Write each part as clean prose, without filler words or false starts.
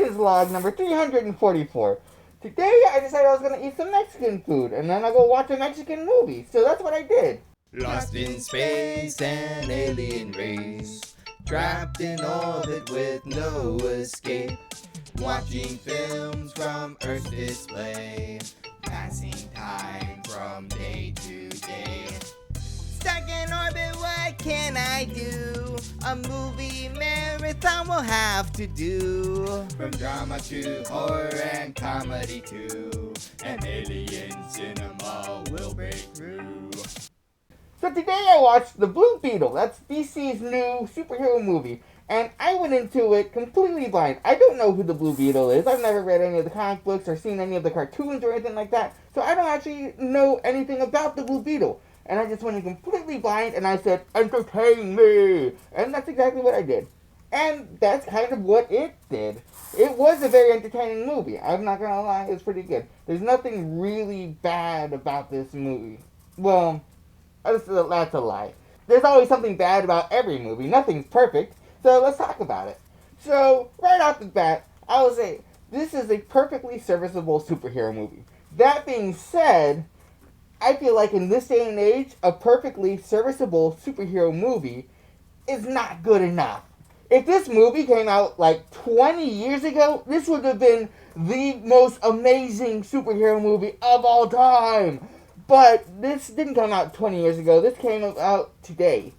is log number 344. Today I decided I was going to eat some Mexican food, and then I go watch a Mexican movie. So that's what I did. Lost in space, an alien race, trapped in orbit with no escape, watching films from Earth's display, passing time from day to day. Stuck in orbit, what can I do? A movie marathon will have to do. From drama to horror and comedy too, an alien cinema will break through. So today I watched the Blue Beetle. That's DC's new superhero movie. And I went into it completely blind. I don't know who the Blue Beetle is. I've never read any of the comic books or seen any of the cartoons or anything like that. So I don't actually know anything about the Blue Beetle. And I just went in completely blind and I said, entertain me! And that's exactly what I did. And that's kind of what it did. It was a very entertaining movie. I'm not gonna lie, it was pretty good. There's nothing really bad about this movie. Well, that's a lie. There's always something bad about every movie. Nothing's perfect. So let's talk about it. So, right off the bat, I will say, this is a perfectly serviceable superhero movie. That being said, I feel like in this day and age, a perfectly serviceable superhero movie is not good enough. If this movie came out like 20 years ago, this would have been the most amazing superhero movie of all time. But this didn't come out 20 years ago. This came out today.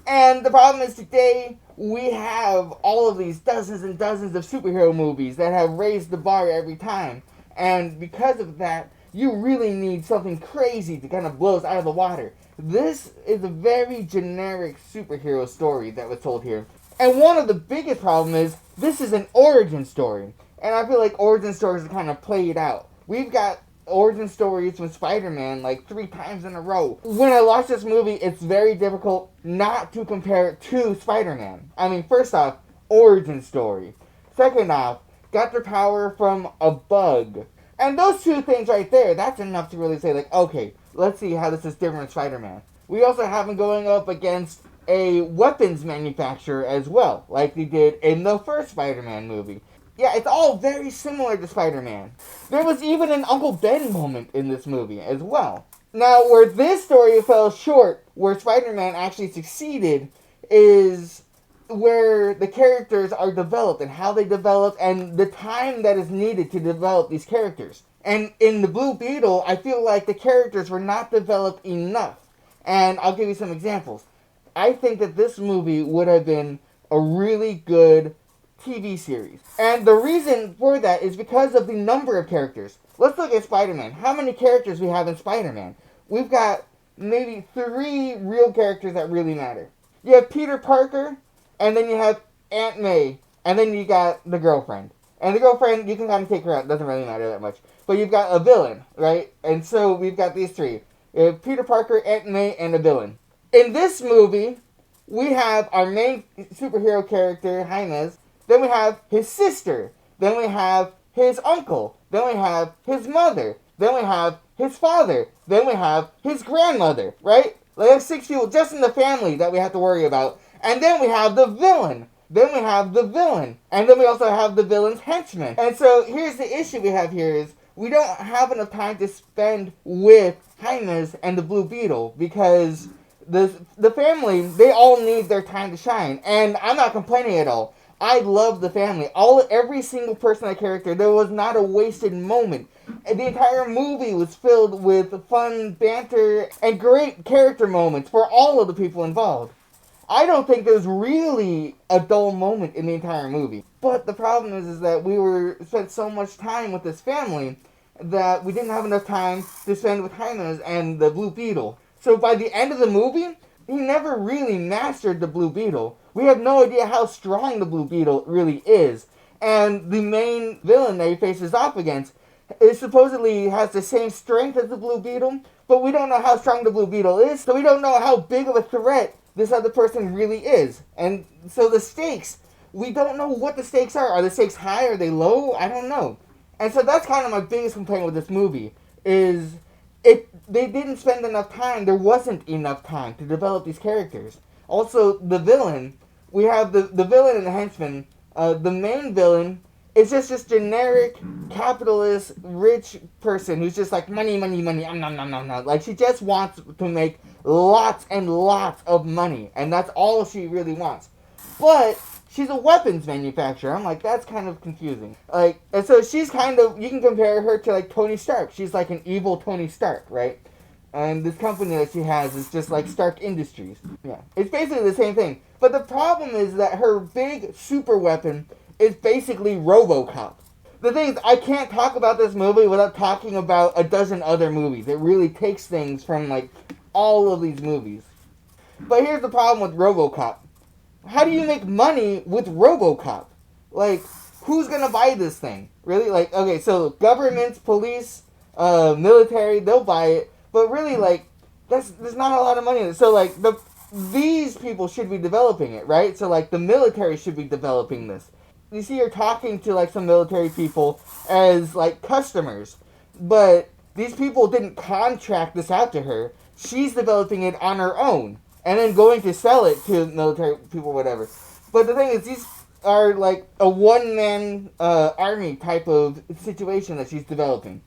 And the problem is today we have all of these dozens and dozens of superhero movies that have raised the bar every time. And because of that, you really need something crazy to kind of blow us out of the water. This is a very generic superhero story that was told here. And one of the biggest problems is this is an origin story. And I feel like origin stories are kind of played out. We've got origin stories from Spider-Man like 3 times in a row. When I watch this movie, it's very difficult not to compare it to Spider-Man. I mean, first off, origin story. Second off, got their power from a bug. And those two things right there, that's enough to really say like, okay, let's see how this is different from Spider-Man. We also have him going up against a weapons manufacturer as well, like they did in the first Spider-Man movie. Yeah, it's all very similar to Spider-Man. There was even an Uncle Ben moment in this movie as well. Now, where this story fell short, where Spider-Man actually succeeded, is where the characters are developed and how they develop and the time that is needed to develop these characters. And in the Blue Beetle, I feel like the characters were not developed enough. And I'll give you some examples. I think that this movie would have been a really good TV series. And the reason for that is because of the number of characters. Let's look at Spider-Man. How many characters we have in Spider-Man? We've got maybe 3 real characters that really matter. You have Peter Parker, and then you have Aunt May, and then you got the girlfriend. And the girlfriend, you can kind of take her out. It doesn't really matter that much. But you've got a villain, right? And so we've got these 3. You have Peter Parker, Aunt May, and a villain. In this movie, we have our main superhero character, Jaime. Then we have his sister. Then we have his uncle. Then we have his mother. Then we have his father. Then we have his grandmother, right? We have 6 people just in the family that we have to worry about. And then we have the villain. Then we have the villain. And then we also have the villain's henchman. And so here's the issue we have here is we don't have enough time to spend with Jaime and the Blue Beetle because the family, they all need their time to shine. And I'm not complaining at all. I love the family. Every single person in that character, there was not a wasted moment. The entire movie was filled with fun banter and great character moments for all of the people involved. I don't think there's really a dull moment in the entire movie. But the problem is that we spent so much time with this family that we didn't have enough time to spend with Jaime and the Blue Beetle. So by the end of the movie, he never really mastered the Blue Beetle. We have no idea how strong the Blue Beetle really is. And the main villain that he faces off against supposedly has the same strength as the Blue Beetle, but we don't know how strong the Blue Beetle is, so we don't know how big of a threat this other person really is. And so the stakes, we don't know what the stakes are. Are the stakes high? Are they low? I don't know. And so that's kind of my biggest complaint with this movie, is they didn't spend enough time. There wasn't enough time to develop these characters. Also, the villain, we have the villain and the henchman. The main villain It's just this generic capitalist rich person who's just like money, money, money. Nom, nom, nom, nom. Like she just wants to make lots and lots of money, and that's all she really wants. But she's a weapons manufacturer. I'm like, that's kind of confusing. Like, and so she's kind of, you can compare her to like Tony Stark. She's like an evil Tony Stark, right? And this company that she has is just like Stark Industries. Yeah, it's basically the same thing. But the problem is that her big super weapon is basically RoboCop. The thing is, I can't talk about this movie without talking about a dozen other movies. It really takes things from like all of these movies. But here's the problem with RoboCop. How do you make money with RoboCop? Like, who's gonna buy this thing? Really? Like, okay, so governments, police, military, they'll buy it. But really, like, there's not a lot of money in it. So, like, these people should be developing it, right? So, like, the military should be developing this. You see her talking to, like, some military people as, like, customers. But these people didn't contract this out to her. She's developing it on her own. And then going to sell it to military people, whatever. But the thing is, these are, like, a one-man army type of situation that she's developing.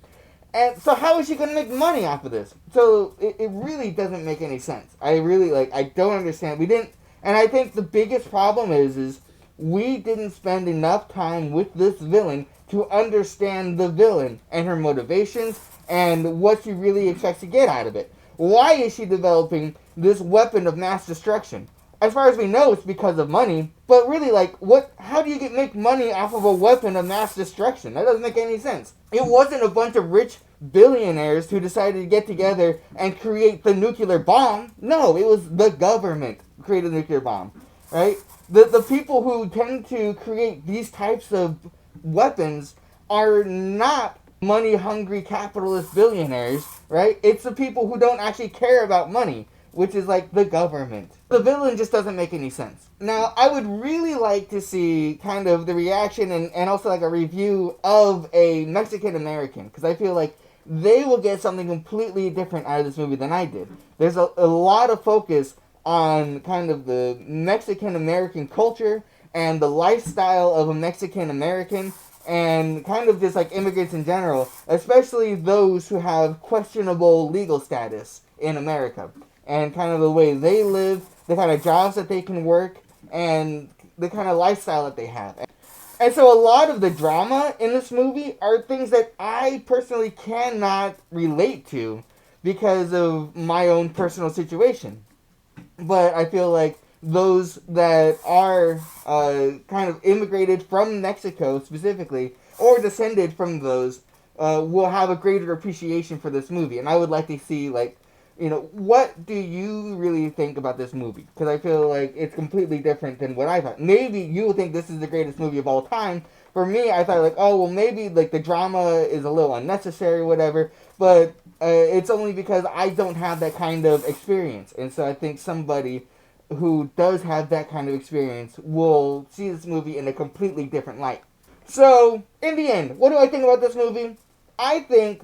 And so how is she going to make money off of this? So it really doesn't make any sense. I really, like, I don't understand. We didn't, and I think the biggest problem is we didn't spend enough time with this villain to understand the villain and her motivations and what she really expects to get out of it. Why is she developing this weapon of mass destruction? As far as we know, it's because of money. But really, like, how do you make money off of a weapon of mass destruction? That doesn't make any sense. It wasn't a bunch of rich billionaires who decided to get together and create the nuclear bomb. No, it was the government who created the nuclear bomb, right? The people who tend to create these types of weapons are not money-hungry capitalist billionaires, right? It's the people who don't actually care about money, which is like the government. The villain just doesn't make any sense. Now, I would really like to see kind of the reaction and also like a review of a Mexican American, because I feel like they will get something completely different out of this movie than I did. There's a lot of focus on kind of the Mexican American culture and the lifestyle of a Mexican American and kind of just like immigrants in general, especially those who have questionable legal status in America, and kind of the way they live, the kind of jobs that they can work, and the kind of lifestyle that they have. And so a lot of the drama in this movie are things that I personally cannot relate to because of my own personal situation. But I feel like those that are kind of immigrated from Mexico specifically, or descended from those, will have a greater appreciation for this movie. And I would like to see, like, you know, what do you really think about this movie? Because I feel like it's completely different than what I thought. Maybe you think this is the greatest movie of all time. For me, I thought, like, oh, well, maybe, like, the drama is a little unnecessary, whatever. But it's only because I don't have that kind of experience. And so I think somebody who does have that kind of experience will see this movie in a completely different light. So, in the end, what do I think about this movie? I think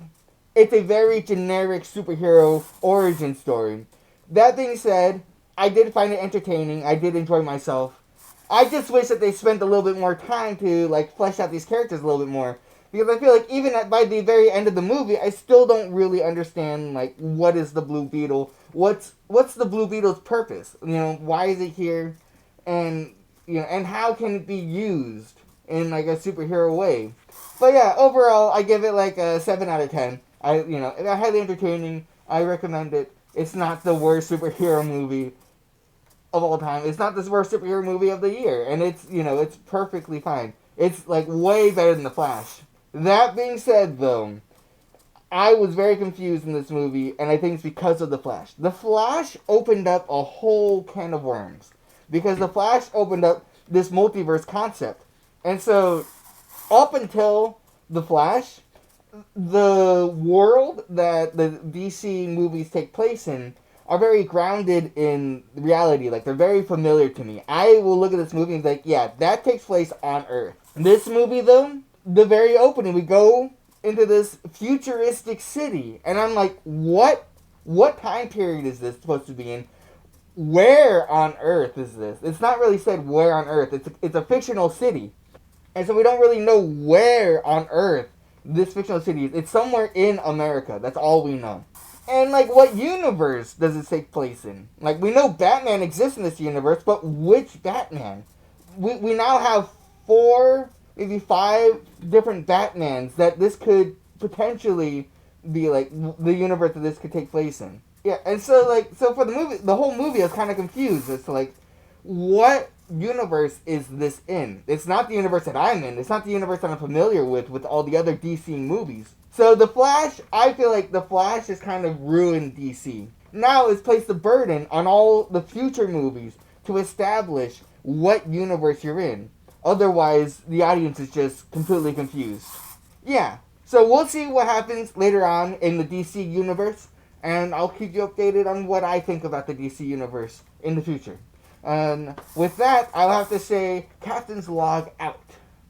it's a very generic superhero origin story. That being said, I did find it entertaining. I did enjoy myself. I just wish that they spent a little bit more time to, like, flesh out these characters a little bit more. Because I feel like even by the very end of the movie, I still don't really understand, like, what is the Blue Beetle? What's the Blue Beetle's purpose? You know, why is it here? And, you know, and how can it be used in, like, a superhero way? But yeah, overall, I give it, like, a 7 out of 10. It's highly entertaining. I recommend it. It's not the worst superhero movie of all time. It's not the worst superhero movie of the year. And it's perfectly fine. It's, like, way better than The Flash. That being said, though, I was very confused in this movie, and I think it's because of The Flash. The Flash opened up a whole can of worms. Because The Flash opened up this multiverse concept. And so, up until The Flash, the world that the DC movies take place in are very grounded in reality. Like, they're very familiar to me. I will look at this movie and be like, yeah, that takes place on Earth. This movie, though, the very opening, we go into this futuristic city, and I'm like, what time period is this supposed to be in? Where on Earth is this? It's not really said where on Earth. It's a fictional city. And so we don't really know where on Earth this fictional city is. It's somewhere in America. That's all we know. And, like, what universe does it take place in? Like, we know Batman exists in this universe, but which Batman? We now have 4, maybe 5 different Batmans that this could potentially be, like, the universe that this could take place in. Yeah, and so, like, so for the movie, the whole movie, I was kind of confused as to, like, what universe is this in? It's not the universe that I'm in. It's not the universe that I'm familiar with all the other DC movies. So The Flash, I feel like The Flash has kind of ruined DC. Now it's placed the burden on all the future movies to establish what universe you're in. Otherwise, the audience is just completely confused. Yeah, so we'll see what happens later on in the DC universe, and I'll keep you updated on what I think about the DC universe in the future. And with that, I'll have to say, Captain's Log out.